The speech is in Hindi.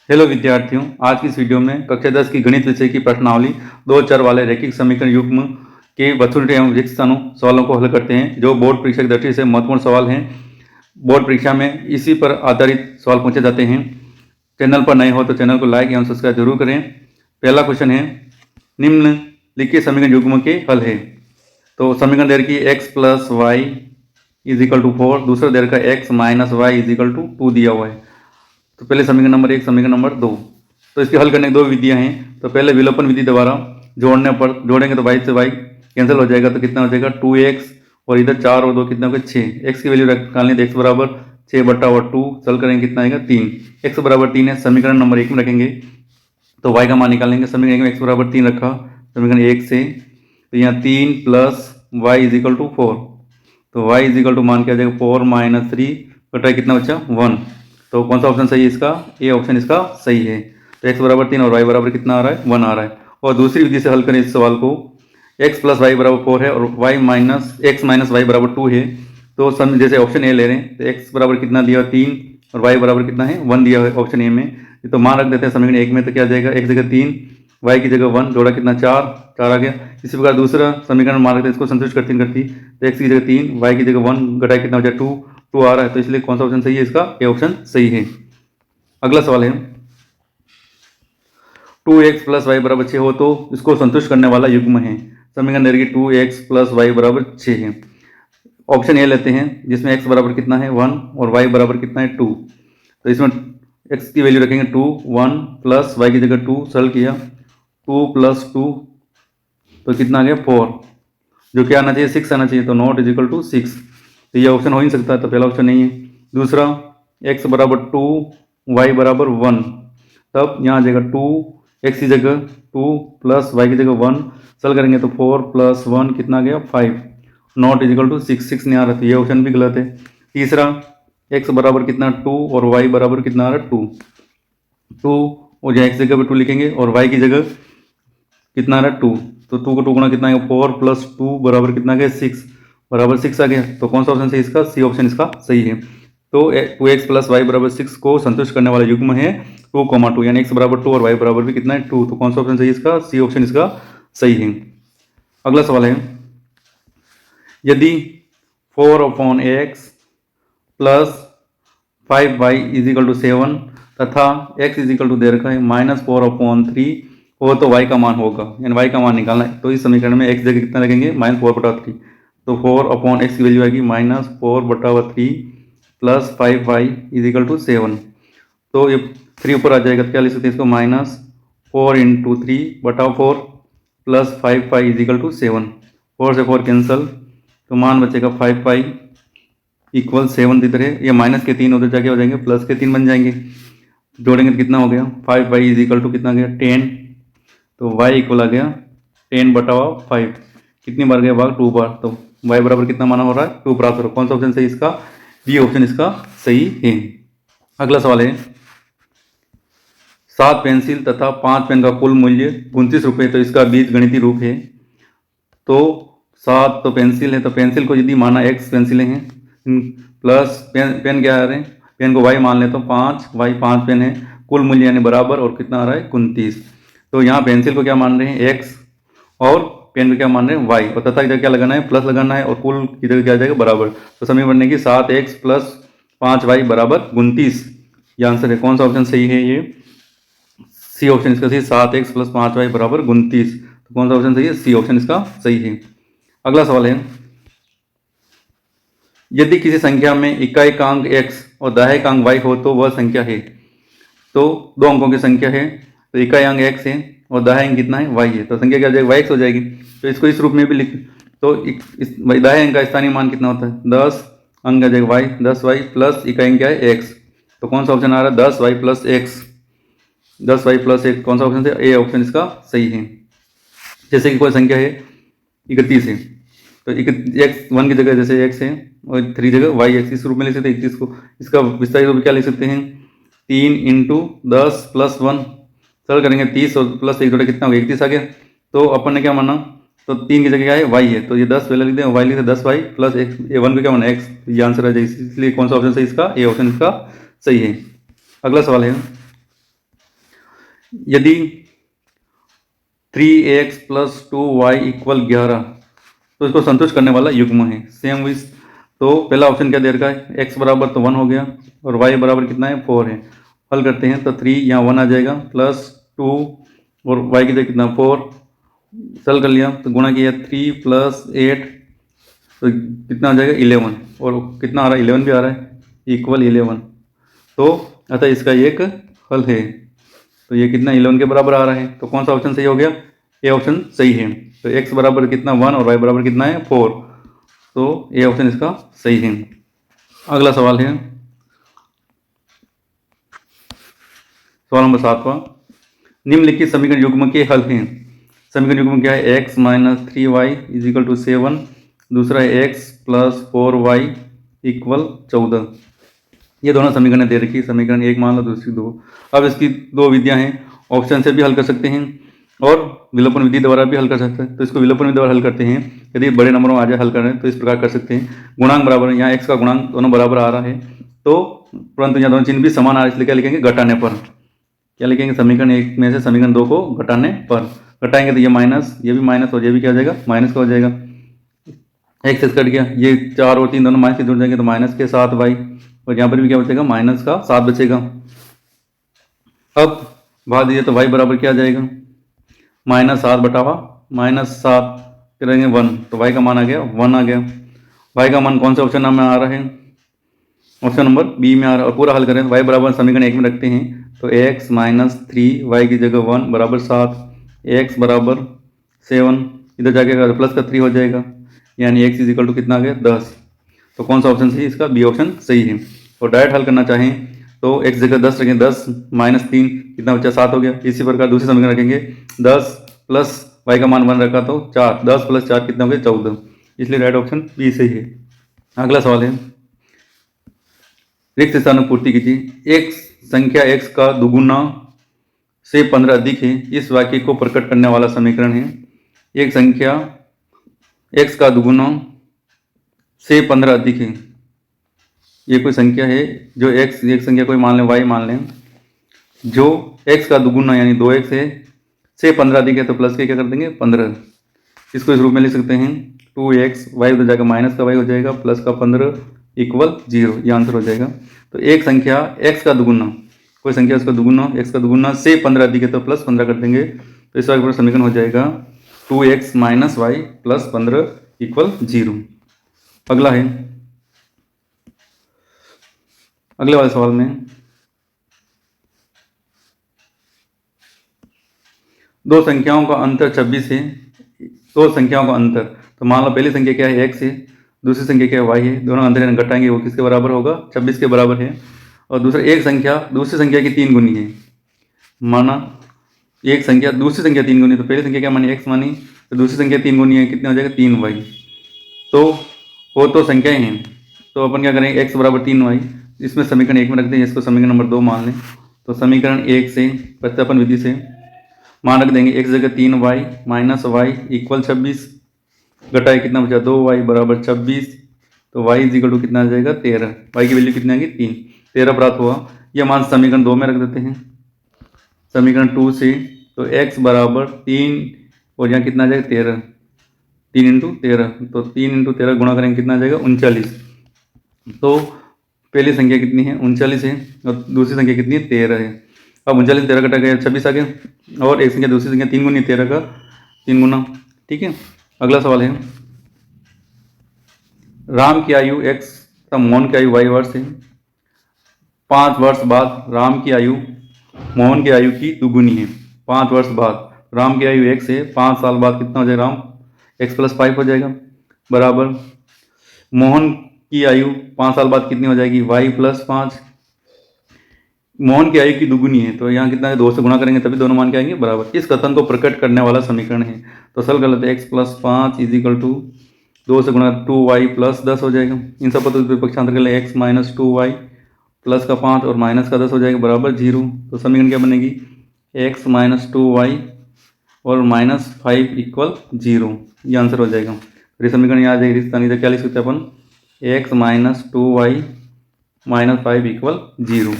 हेलो विद्यार्थियों, आज की इस वीडियो में कक्षा 10 की गणित विषय की प्रश्नावली दो चर वाले रैखिक समीकरण युग्म के वस्तुनिष्ठ एवं रिक्त स्थानों सवालों को हल करते हैं, जो बोर्ड परीक्षा की दृष्टि से महत्वपूर्ण सवाल हैं। बोर्ड परीक्षा में इसी पर आधारित सवाल पूछे जाते हैं। चैनल पर नए हो तो चैनल को लाइक एवं सब्सक्राइब जरूर करें। पहला क्वेश्चन है, निम्नलिखित समीकरण युग्म के हल है। तो समीकरण दे रखी है x plus y is equal to 4, दूसरा दे रखा है x minus y is equal to 2 दिया हुआ है। तो पहले समीकरण नंबर 1, समीकरण नंबर 2। तो इसके हल करने की दो विधियां हैं। तो पहले विलोपन विधि द्वारा जोड़ने पर जोड़ेंगे तो y से y कैंसिल हो जाएगा, तो कितना हो जाएगा 2x, और इधर 4 और 2 कितना होगा 6। x की वैल्यू निकालनी है, x बराबर 6/2, चल करेंगे कितना आएगा 3। x बराबर 3 है, समीकरण नंबर 1 में रखेंगे तो y का मान निकालेंगे। समीकरण 1 में x बराबर 3 रखा समीकरण 1 से, तो यहाँ 3 plus y is equal to 4। तो y इज इक्वल टू मान क्या जाएगा 4 माइनस 3 बटा कितना बचा 1। तो कौन सा ऑप्शन सही है इसका? ए ऑप्शन इसका सही है। तो x बराबर 3 और y बराबर कितना आ रहा है 1 आ रहा है। और दूसरी विधि से हल करें इस सवाल को, x प्लस वाई बराबर 4 है और y minus x minus y बराबर 2 है। तो सम जैसे ऑप्शन ए ले रहे हैं तो x बराबर कितना दिया 3 और y बराबर कितना है 1 दिया है ऑप्शन ए में। तो मान रख देते हैं समीकरण 1 में, तो क्या जाएगा x जगह 3, y की जगह 1, जोड़ा कितना 4 आ गया। इसी प्रकार दूसरा समीकरण मान रखते हैं, इसको संतुष्ट करती तो x की जगह 3, y की जगह 1, घटाए कितना हो जाए 2 आ रहा है। तो इसलिए कौन सा ऑप्शन सही है इसका? ए ऑप्शन सही है। अगला सवाल है, 2x प्लस वाई बराबर 6 हो तो इसको संतुष्ट करने वाला युग्म है। समीकरण दे 2x प्लस वाई बराबर 6 है। ऑप्शन ए लेते हैं जिसमें x बराबर कितना है 1 और y बराबर कितना है 2। तो इसमें x की वैल्यू रखेंगे 2, 1 प्लस y की जगह 2, सरल किया 2 प्लस 2 तो कितना आ गया 4, जो क्या आना चाहिए 6 आना चाहिए, तो नॉट इज इक्वल टू 6। तो ये ऑप्शन हो ही नहीं सकता, तो पहला ऑप्शन नहीं है। दूसरा x बराबर 2, y बराबर 1, तब यहाँ आ जाएगा 2, x की जगह 2 प्लस y की जगह 1, सरल करेंगे तो 4 प्लस 1 कितना आ गया 5, नॉट इज इक्वल टू 6 नहीं आ रहा, तो ये ऑप्शन भी गलत है। तीसरा x बराबर कितना 2 और y बराबर कितना आ रहा 2 और यहाँ x जगह पर 2 लिखेंगे और y की जगह कितना आ रहा 2, तो 2 को 2 गुना कितना आएगा 4 प्लस 2 बराबर कितना आ गया 6, बराबर 6 आ गया। तो कौन सा ऑप्शन सही इसका? सी ऑप्शन इसका सही है। तो 2x प्लस वाई बराबर 6 को संतुष्ट करने वाला युग्म है 2,2, यानी x बराबर 2 और y बराबर भी कितना है 2। तो कौन सा ऑप्शन सही इसका? सी ऑप्शन इसका सही है। अगला सवाल है, यदि 4/x plus 5y is equal to 7 तथा x इज इक्वल टू दे रखा है -4/3 हो तो y का मान होगा, यानी y का मान निकालना है। तो इस समीकरण में x जगह कितना लगेंगे -4/3, तो 4/x की वैल्यू आएगी -4/3 plus 5y is equal to 7। तो ये 3 ऊपर आ जाएगा, तो क्या लिख सकते हैं इसको -4 into 3/4 plus 5y is equal to 7। 4 से 4 कैंसल, तो मान बचेगा 5y इक्वल 7 की तरह, ये माइनस के 3 उधर जाके हो जाएंगे प्लस के 3 बन जाएंगे। जोड़ेंगे तो कितना हो गया 5y इज इक्वल टू कितना गया 10, तो y इक्वल आ गया 10/5। कितनी बार गया भाग 2 बार, तो y बराबर कितना माना हो रहा है 2 प्राप्त हो रहा है। कौन सा ऑप्शन सही इसका? बी ऑप्शन इसका सही है। अगला सवाल है, 7 पेंसिल तथा 5 पेन का कुल मूल्य 29 रुपये, तो इसका बीज गणितीय रूप है। तो 7 तो पेंसिल है, तो पेंसिल को यदि माना x पेंसिलें हैं प्लस पेन क्या आ रहे हैं, पेन को y मान ले तो 5 पेन है, कुल मूल्य यानी बराबर, और कितना आ रहा है 29। तो यहाँ पेंसिल को क्या मान रहे हैं x और पेन को क्या मान रहे हैं y, और तथा इधर क्या लगाना है प्लस लगाना है, और कुल इधर क्या आ जाएगा बराबर। तो समीकरण बनने की 7x प्लस 5y बराबर 29, ये आंसर है। कौन सा ऑप्शन सही है? ये सी ऑप्शन इसका सही, 7x प्लस 5y बराबर 29। तो कौन सा ऑप्शन सही है? सी ऑप्शन इसका सही है। अगला सवाल है, यदि किसी संख्या में इकाई अंक x और दाहिक अंक y हो तो वह संख्या है। तो 2 अंकों की संख्या है, तो इकाई अंक x है और दाहिक अंक कितना है y है, तो संख्या क्या हो जाएगी yx हो जाएगी। तो इसको इस रूप में भी लिख, तो इस दाहिक अंक का स्थानीय मान कितना होता है 10, अंक आ जाएगा y, 10y प्लस इकाई अंक क्या है x। तो कौन सा ऑप्शन आ रहा है 10y plus x, 10y plus x, कौन सा ऑप्शन है? ए ऑप्शन इसका सही है। जैसे कि कोई संख्या है 31 है, तो x 1 की जगह जैसे x है और 3 जगह y x, इस रूप में लिख सकते हैं 31 को। इसका विस्तारित रूप क्या लिख सकते हैं 3 इंटू 10 प्लस 1, सरल करेंगे 30 और प्लस 1 जोड़ा कितना हो गया 31 आ गया। तो अपन ने क्या माना, तो 3 की जगह क्या है y है, तो ये 10 पहले लिख दें, y लिखते 10y प्लस x, ये 1 को क्या माना x, ये आंसर आ जाए। इसलिए कौन सा ऑप्शन सही इसका? ए ऑप्शन इसका सही है। अगला सवाल है, यदि 3x प्लस 2y इक्वल 11 तो इसको संतुष्ट करने वाला युग्म है। सेम विथ, तो पहला ऑप्शन क्या दे रखा है, x बराबर तो 1 हो गया और y बराबर कितना है 4 है। हल करते हैं तो 3 यहाँ 1 आ जाएगा प्लस 2 और y की जगह कितना 4, सल कर लिया तो गुणा किया 3 प्लस 8 तो कितना आ जाएगा 11 और कितना आ रहा है 11 भी आ रहा है इक्वल 11। तो अतः इसका एक हल है। तो ये कितना 11 के बराबर आ रहा है। तो कौन सा ऑप्शन सही हो गया, ये ऑप्शन सही है। तो x बराबर कितना 1 और y बराबर कितना है 4, तो ये ऑप्शन इसका सही है। अगला सवाल है सवाल नंबर 7वां, निम्नलिखित समीकरण युग्म के हल हैं। समीकरण युग्म क्या है, x minus 3y is equal to 7, दूसरा है x प्लस 4y इक्वल 14। ये दोनों समीकरण दे रखी है, समीकरण एक मान लो दूसरी दो। अब इसकी दो विधियां हैं, ऑप्शन से भी हल कर सकते हैं और विलोपन विधि द्वारा भी हल कर सकते हैं। तो इसको विलोपन विधि द्वारा हल करते हैं, यदि बड़े नंबरों आ जाए हल कर रहे हैं तो इस प्रकार कर सकते हैं। गुणांक बराबर, यहाँ x का गुणांक दोनों बराबर आ रहा है तो परंतु यहाँ दोनों चिन्ह भी समान आ रहा है, इसलिए क्या लिखेंगे घटाने पर। क्या लिखेंगे, समीकरण एक में से समीकरण दो को घटाने पर। घटाएंगे तो ये माइनस, ये भी माइनस और ये भी क्या हो जाएगा माइनस का हो जाएगा। एक से कट गया, ये 4 और 3 दोनों माइनस के जुड़ जाएंगे तो माइनस के 7y और यहाँ पर भी क्या बचेगा माइनस का 7 बचेगा। अब भाग दीजिए तो y बराबर क्या आ जाएगा -7 बटावा -7 करेंगे 1, तो y का मान आ गया 1 आ गया। y का मान कौन सा ऑप्शन में आ रहा है, ऑप्शन नंबर बी में आ रहा है। और पूरा हल करें तो y बराबर समीकरण एक में रखते हैं तो x माइनस 3 y की जगह 1 बराबर 7, x बराबर 7, इधर जाके प्लस का 3 हो जाएगा, यानी x इज इक्वल टू कितना आ गया 10। तो कौन सा ऑप्शन सही, इसका बी ऑप्शन सही है। और डायरेक्ट हल करना चाहें तो x जगह 10 रखें, 10 माइनस 3 कितना बचा 7 हो गया। इसी प्रकार दूसरे समीकरण रखेंगे 10 प्लस y का मान 1 रखा तो 4, 10 प्लस 4 कितना हो गया 14, इसलिए राइट ऑप्शन बी सही है। अगला सवाल है, रिक्त स्थान पूर्ति कीजिए। एक संख्या x का दुगुना से 15 अधिक है, इस वाक्य को प्रकट करने वाला समीकरण है। एक संख्या x का दुगुना से 15 अधिक है, ये कोई संख्या है जो x, एक संख्या कोई मान लें y मान लें, जो x का दुगुना यानी 2x है से 15 अधिक है, तो प्लस के क्या कर देंगे 15। इसको इस रूप में लिख सकते हैं 2x, y उधर जाकर माइनस का y हो जाएगा, प्लस का 15 इक्वल 0, ये आंसर हो जाएगा। तो एक संख्या x का दुगुना, कोई संख्या उसका दुगुना x का दुगुना से 15 अधिक है तो प्लस 15 कर देंगे, तो इस वाक्य समीकरण हो जाएगा 2x minus y plus 15 equal 0। अगला है, अगले वाले सवाल में दो संख्याओं का अंतर 26 है। दो संख्याओं का अंतर, तो मान लो पहली संख्या क्या है x है, दूसरी संख्या क्या है y है, दोनों अंतर घटाएंगे वो किसके बराबर होगा 26 के बराबर है। और दूसरा एक संख्या दूसरी संख्या की 3 गुनी है, माना एक संख्या दूसरी संख्या 3 गुनी, तो पहली संख्या क्या मानी x मानी, तो दूसरी संख्या 3 गुनी है, कितना हो जाएगा 3y। तो वो तो संख्याएं हैं, तो अपन क्या करेंगे x बराबर 3y, इसमें समीकरण एक में रखते हैं, इसको समीकरण नंबर 2 मान लें। तो समीकरण एक से प्रत्यापन विधि से मान रख देंगे x जगह 3y माइनस y इक्वल 26, घटाए कितना बचा 2y बराबर 26, तो y इज इक्वल टू कितना आ जाएगा 13, y की वैल्यू कितनी आ गई 13 प्राप्त हुआ। यह मान समीकरण 2 में रख देते हैं, समीकरण 2 से तो x बराबर 3 और यहाँ कितना आ जाएगा 13, 3 इंटू 13, तो 3 इंटू 13 गुणा करेंगे कितना आ जाएगा 39। तो पहली संख्या कितनी है 39 है और दूसरी संख्या कितनी है 13 है। अब 39 13 कटा गया 26 आ गया, और एक संख्या दूसरी संख्या 3 गुनी 13 का 3 गुना। ठीक है, अगला सवाल है, राम की आयु x तथा मोहन की आयु y वर्ष है। 5 वर्ष बाद राम की आयु मोहन की आयु की दुगुनी है। 5 वर्ष बाद राम की आयु x है, 5 साल बाद कितना हो जाएगा राम x प्लस 5 हो जाएगा, बराबर मोहन की आयु 5 साल बाद कितनी हो जाएगी y प्लस 5। मोहन की आयु की दुगुनी है, तो यहाँ कितना है 2 से गुणा करेंगे तभी दोनों मान के आएंगे बराबर। इस कथन को प्रकट करने वाला समीकरण है, तो सल कर लेते हैं x plus 5 is equal to 2 से गुणा 2y प्लस 10 हो जाएगा। इन सब पर पक्षांतर कर ले x माइनस 2y प्लस का 5 और माइनस का 10 हो जाएगा बराबर 0। तो समीकरण क्या बनेगी x माइनस 2y और माइनस 5 इक्वल 0, ये आंसर हो जाएगा। फिर समीकरण यहाँ आ जाएगी रिश्ता, नहीं तो क्या लिख सकते हैं अपन x minus 2y minus 5 equal 0।